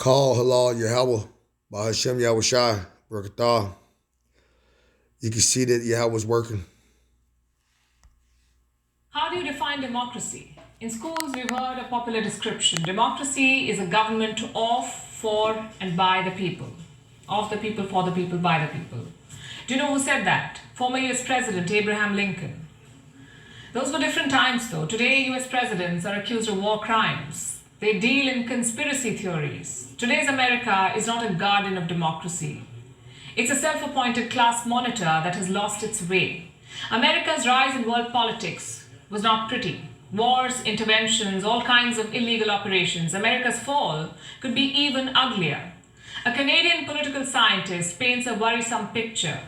call halal YAHAWAH, BAHA YAHAWASHI, BARAK. You can see that Yahweh's working. How do you define democracy? In schools, we've heard a popular description. Democracy is a government of, for, and by the people. Of the people, for the people, by the people. Do you know who said that? Former US President Abraham Lincoln. Those were different times though. Today, US presidents are accused of war crimes. They deal in conspiracy theories. Today's America is not a garden of democracy. It's a self-appointed class monitor that has lost its way. America's rise in world politics was not pretty. Wars, interventions, all kinds of illegal operations. America's fall could be even uglier. A Canadian political scientist paints a worrisome picture.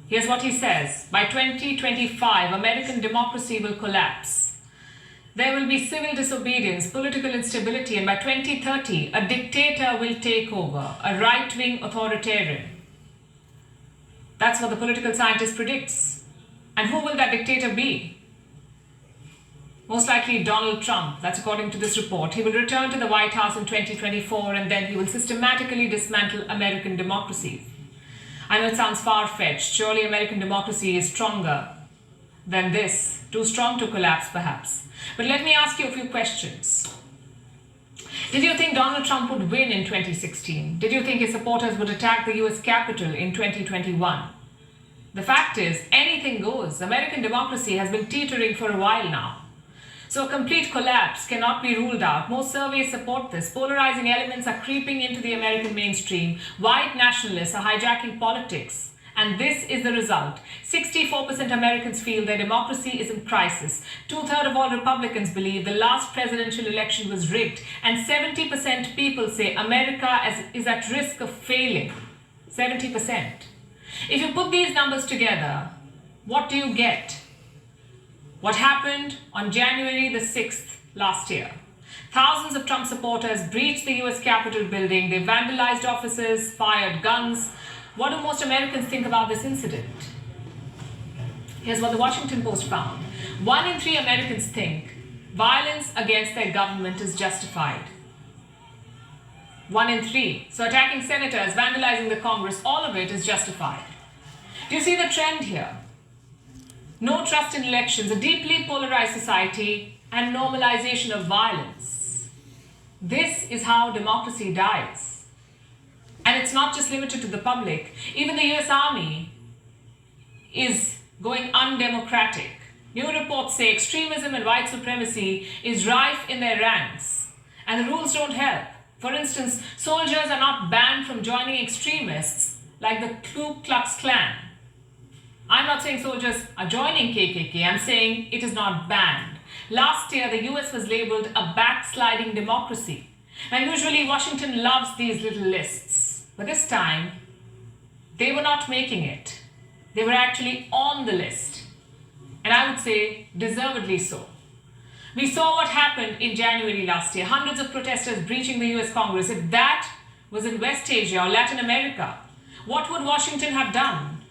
Here's what he says. By 2025, American democracy will collapse. There will be civil disobedience, political instability, and by 2030, a dictator will take over, a right-wing authoritarian. That's what the political scientist predicts. And who will that dictator be? Most likely Donald Trump. That's according to this report. He will return to the White House in 2024 and then he will systematically dismantle American democracy. I know it sounds far-fetched. Surely American democracy is stronger than this. Too strong to collapse, perhaps. But let me ask you a few questions. Did you think Donald Trump would win in 2016? Did you think his supporters would attack the US Capitol in 2021? The fact is, anything goes. American democracy has been teetering for a while now. So a complete collapse cannot be ruled out. Most surveys support this. Polarizing elements are creeping into the American mainstream. White nationalists are hijacking politics. And this is the result. 64% Americans feel their democracy is in crisis. 2/3 of all Republicans believe the last presidential election was rigged. And 70% people say America is at risk of failing. 70%. If you put these numbers together, what do you get? What happened on January the 6th last year? Thousands of Trump supporters breached the US Capitol building. They vandalized offices, fired guns. What do most Americans think about this incident? Here's what the Washington Post found. 1 in 3 Americans think violence against their government is justified. 1 in 3. So attacking senators, vandalizing the Congress, all of it is justified. Do you see the trend here? No trust in elections, a deeply polarized society, and normalization of violence. This is how democracy dies. And it's not just limited to the public. Even the US Army is going undemocratic. New reports say extremism and white supremacy is rife in their ranks. And the rules don't help. For instance, soldiers are not banned from joining extremists like the Ku Klux Klan. I'm not saying soldiers are joining KKK, I'm saying it is not banned. Last year, the US was labeled a backsliding democracy. Now, usually Washington loves these little lists, but this time, they were not making it. They were actually on the list. And I would say, deservedly so. We saw what happened in January last year. Hundreds of protesters breaching the US Congress. If that was in West Asia or Latin America, what would Washington have done?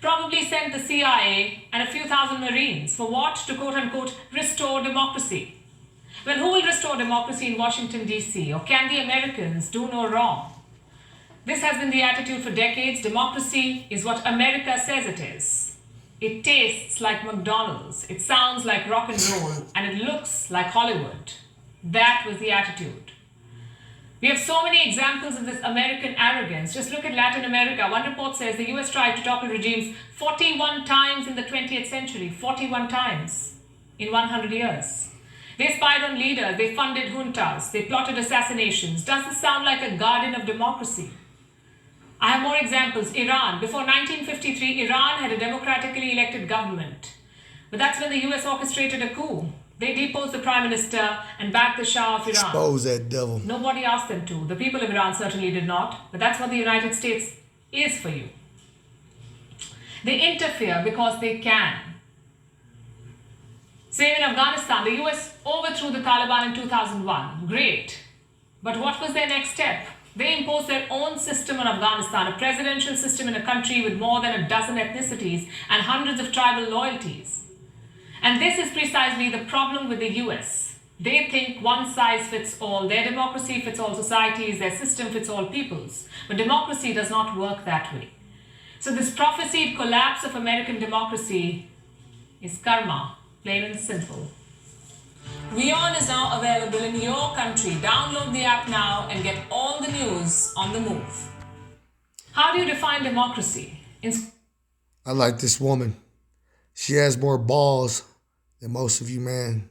Probably sent the CIA and a few thousand Marines for what? To quote-unquote restore democracy. Well, who will restore democracy in Washington, D.C.? Or can the Americans do no wrong? This has been the attitude for decades. Democracy is what America says it is. It tastes like McDonald's, it sounds like rock and roll, and it looks like Hollywood. That was the attitude. We have so many examples of this American arrogance. Just look at Latin America. One report says the US tried to topple regimes 41 times in the 20th century. 41 times in 100 years. They spied on leaders, they funded juntas, they plotted assassinations. Does this sound like a garden of democracy? I have more examples. Iran. Before 1953, Iran had a democratically elected government. But that's when the US orchestrated a coup. They deposed the prime minister and backed the Shah of Iran. Expose that devil. Nobody asked them to. The people of Iran certainly did not. But that's what the United States is for you. They interfere because they can. Same in Afghanistan. The US overthrew the Taliban in 2001. Great. But what was their next step? They imposed their own system on Afghanistan, a presidential system in a country with more than a dozen ethnicities and hundreds of tribal loyalties. And this is precisely the problem with the US. They think one size fits all. Their democracy fits all societies, their system fits all peoples. But democracy does not work that way. So this prophesied collapse of American democracy is karma, plain and simple. WION is now available in your country. Download the app now and get all the news on the move. How do you define democracy? I like this woman. She has more balls than most of you, man.